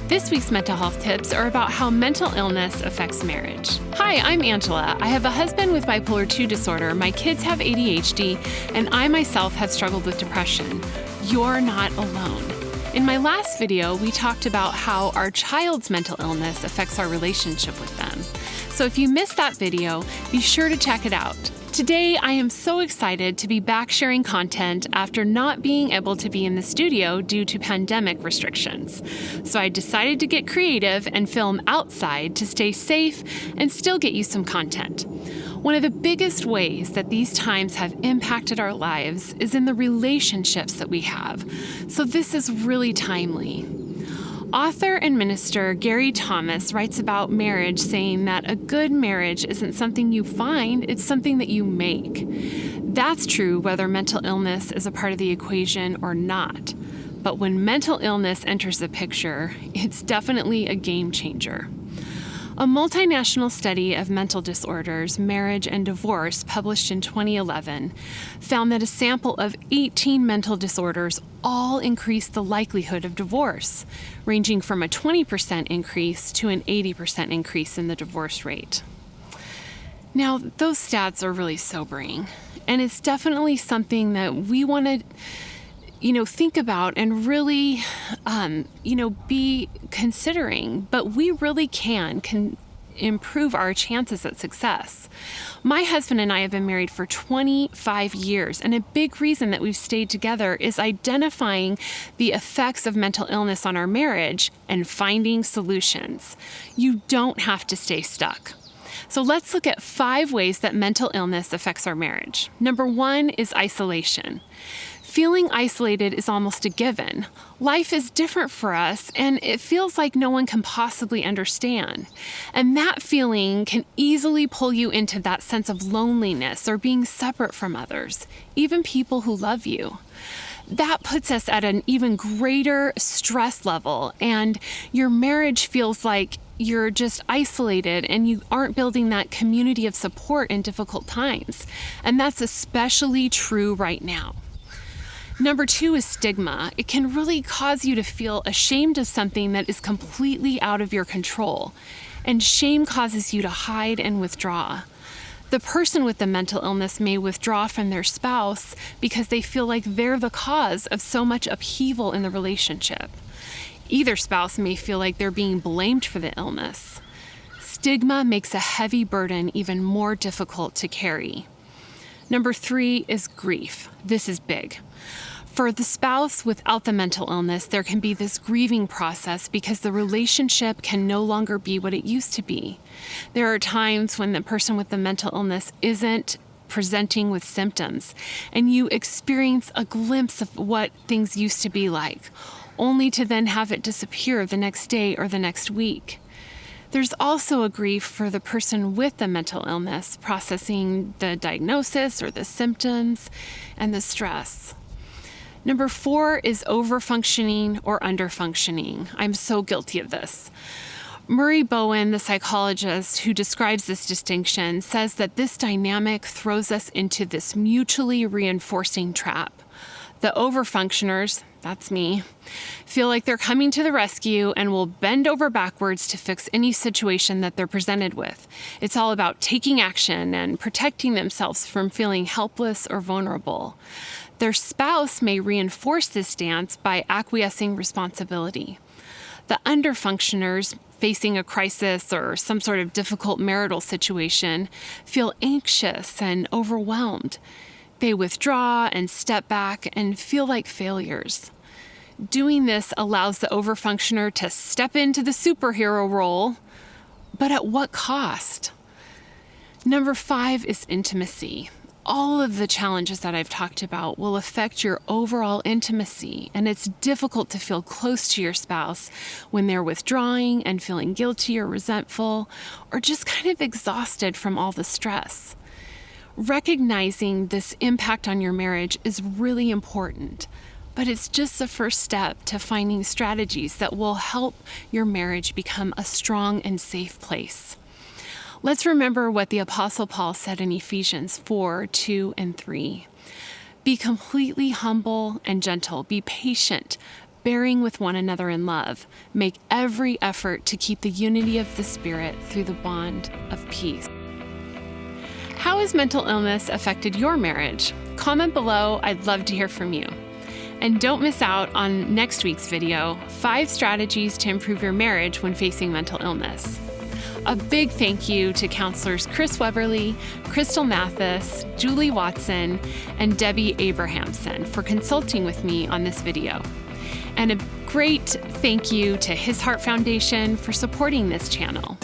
This week's mental health tips are about how mental illness affects marriage. Hi, I'm Angela. I have a husband with bipolar 2 disorder, my kids have ADHD, and I myself have struggled with depression. You're not alone. In my last video, we talked about how our child's mental illness affects our relationship with them. So if you missed that video, be sure to check it out. Today, I am so excited to be back sharing content after not being able to be in the studio due to pandemic restrictions. So I decided to get creative and film outside to stay safe and still get you some content. One of the biggest ways that these times have impacted our lives is in the relationships that we have. So this is really timely. Author and minister Gary Thomas writes about marriage, saying that a good marriage isn't something you find, it's something that you make. That's true whether mental illness is a part of the equation or not. But when mental illness enters the picture, it's definitely a game changer. A multinational study of mental disorders, marriage, and divorce published in 2011 found that a sample of 18 mental disorders all increased the likelihood of divorce, ranging from a 20% increase to an 80% increase in the divorce rate. Now, those stats are really sobering, and it's definitely something that we want to think about and really, be considering, but we really can improve our chances at success. My husband and I have been married for 25 years, and a big reason that we've stayed together is identifying the effects of mental illness on our marriage and finding solutions. You don't have to stay stuck. So let's look at 5 ways that mental illness affects our marriage. Number 1 is isolation. Feeling isolated is almost a given. Life is different for us, and it feels like no one can possibly understand. And that feeling can easily pull you into that sense of loneliness or being separate from others, even people who love you. That puts us at an even greater stress level, and your marriage feels like you're just isolated and you aren't building that community of support in difficult times. And that's especially true right now. Number 2 is stigma. It can really cause you to feel ashamed of something that is completely out of your control. And shame causes you to hide and withdraw. The person with the mental illness may withdraw from their spouse because they feel like they're the cause of so much upheaval in the relationship. Either spouse may feel like they're being blamed for the illness. Stigma makes a heavy burden even more difficult to carry. Number 3 is grief. This is big. For the spouse without the mental illness, there can be this grieving process because the relationship can no longer be what it used to be. There are times when the person with the mental illness isn't presenting with symptoms, and you experience a glimpse of what things used to be like, only to then have it disappear the next day or the next week. There's also a grief for the person with the mental illness, processing the diagnosis or the symptoms and the stress. Number 4 is overfunctioning or underfunctioning. I'm so guilty of this. Murray Bowen, the psychologist who describes this distinction, says that this dynamic throws us into this mutually reinforcing trap. The overfunctioners, that's me, feel like they're coming to the rescue and will bend over backwards to fix any situation that they're presented with. It's all about taking action and protecting themselves from feeling helpless or vulnerable. Their spouse may reinforce this stance by acquiescing responsibility. The underfunctioners, facing a crisis or some sort of difficult marital situation, feel anxious and overwhelmed. They withdraw and step back and feel like failures. Doing this allows the overfunctioner to step into the superhero role, but at what cost? Number 5 is intimacy. All of the challenges that I've talked about will affect your overall intimacy, and it's difficult to feel close to your spouse when they're withdrawing and feeling guilty or resentful, or just kind of exhausted from all the stress. Recognizing this impact on your marriage is really important, but it's just the first step to finding strategies that will help your marriage become a strong and safe place. Let's remember what the Apostle Paul said in Ephesians 4:2 and 3. Be completely humble and gentle. Be patient, bearing with one another in love, make every effort to keep the unity of the Spirit through the bond of peace. How has mental illness affected your marriage? Comment below, I'd love to hear from you. And don't miss out on next week's video, 5 strategies to improve your marriage when facing mental illness. A big thank you to counselors Chris Weberly, Crystal Mathis, Julie Watson, and Debbie Abrahamson for consulting with me on this video. And a great thank you to His Heart Foundation for supporting this channel.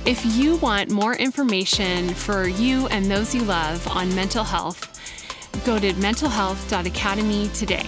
If you want more information for you and those you love on mental health, go to mentalhealth.academy today.